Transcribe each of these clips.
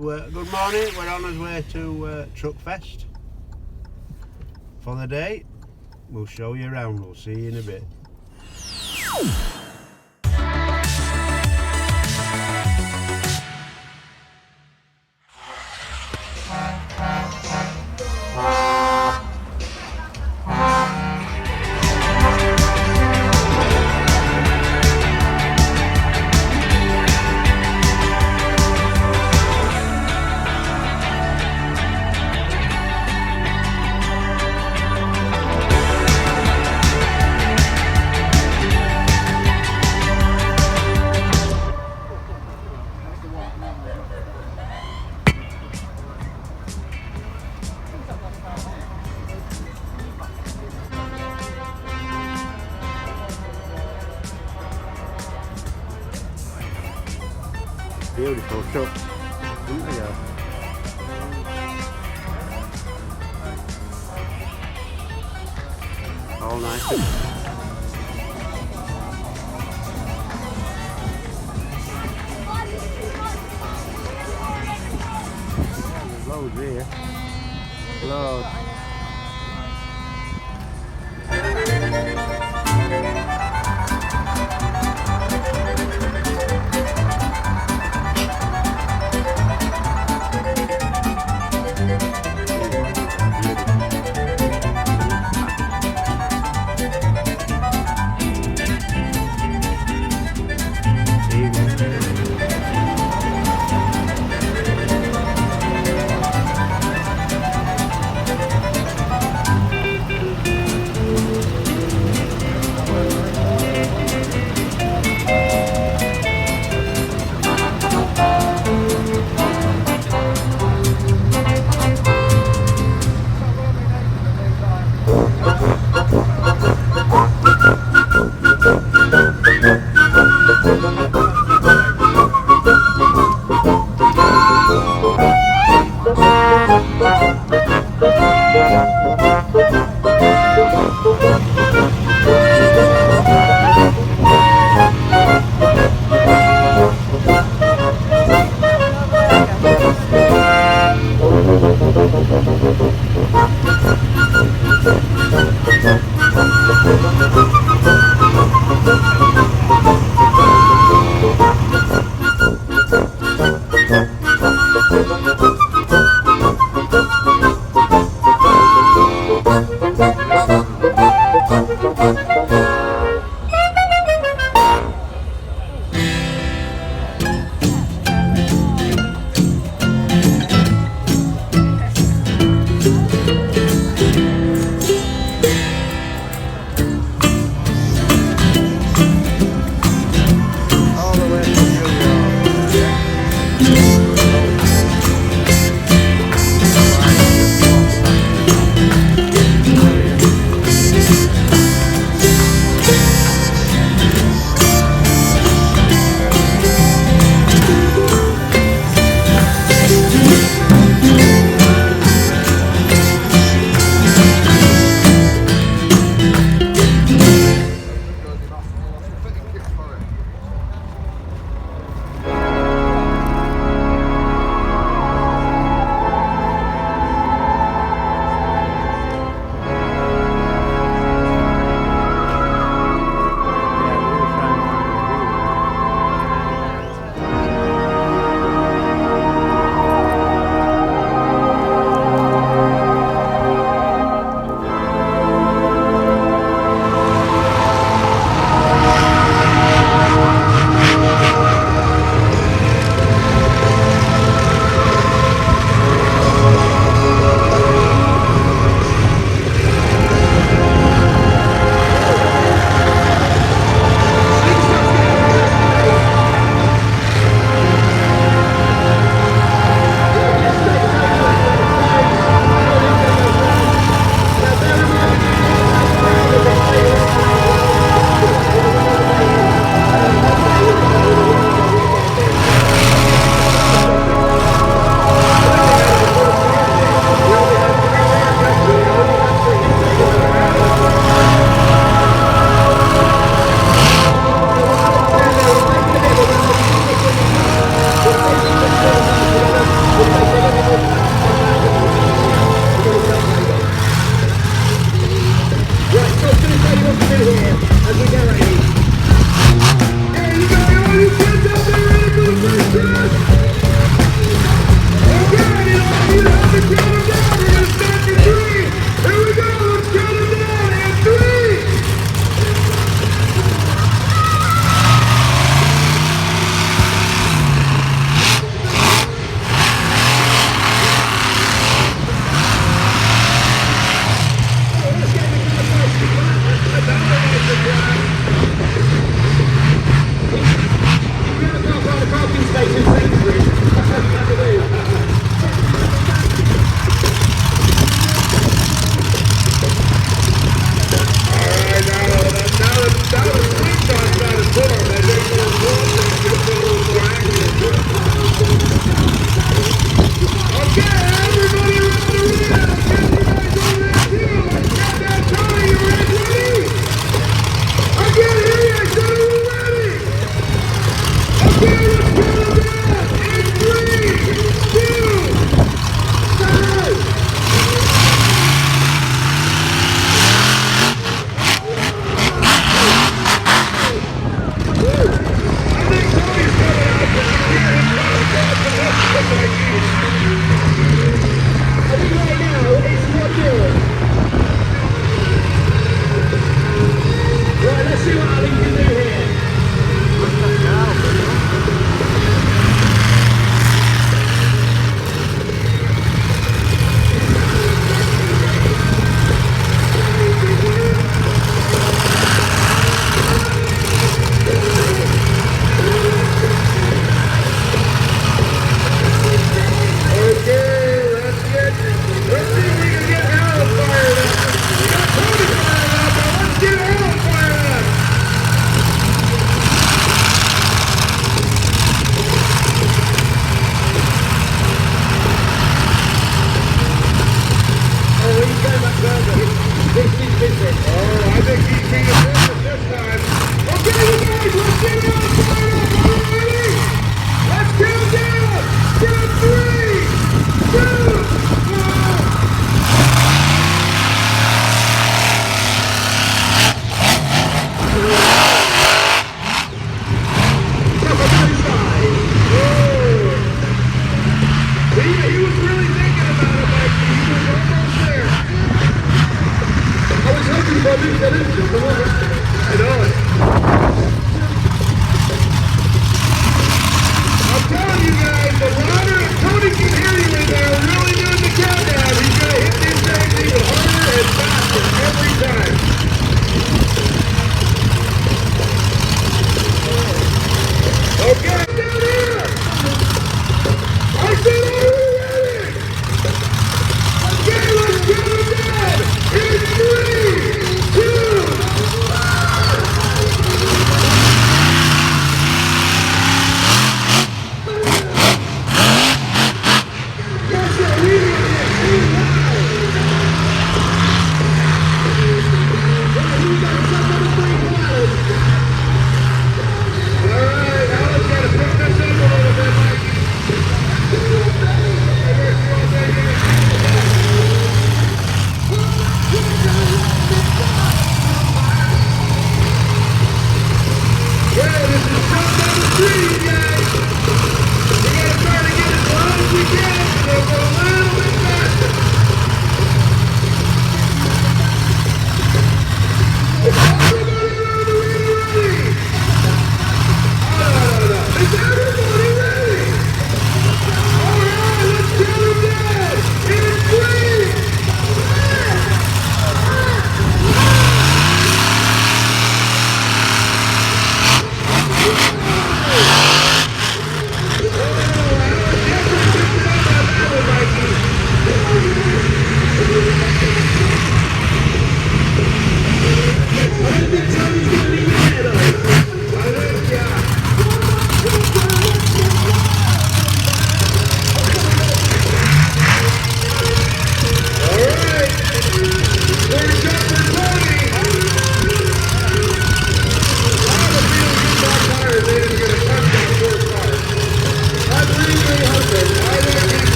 Good morning, we're on our way to Truckfest for the day. We'll show you around, we'll see you in a bit. Beautiful trucks, isn't they? All nice. There's loads here. Loads.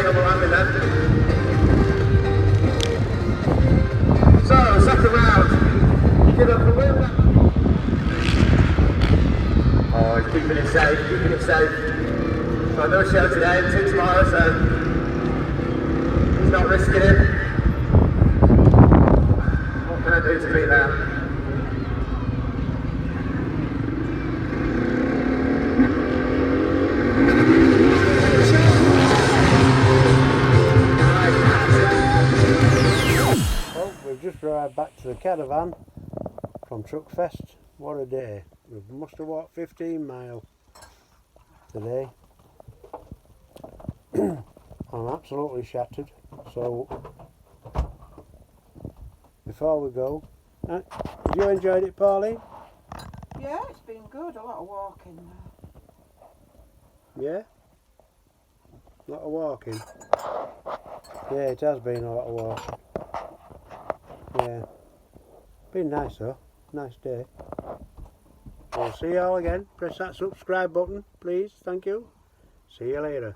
double landing then. So, second round. Give up the wheel. Oh, he's keeping it safe, keeping it safe. So no show today, 2 tomorrow, so he's not risking it. What can I do to beat that? Well, we've just arrived back to the caravan from Truckfest. What a day. We must have walked 15 miles today. I'm absolutely shattered. So, before we go, have you enjoyed it, Pauline? Yeah, it's been good. A lot of walking there. Yeah? A lot of walking? Yeah, it has been a lot of walking. Yeah. Been nice though. Nice day. We'll see you all again. Press that subscribe button, please. Thank you. See you later.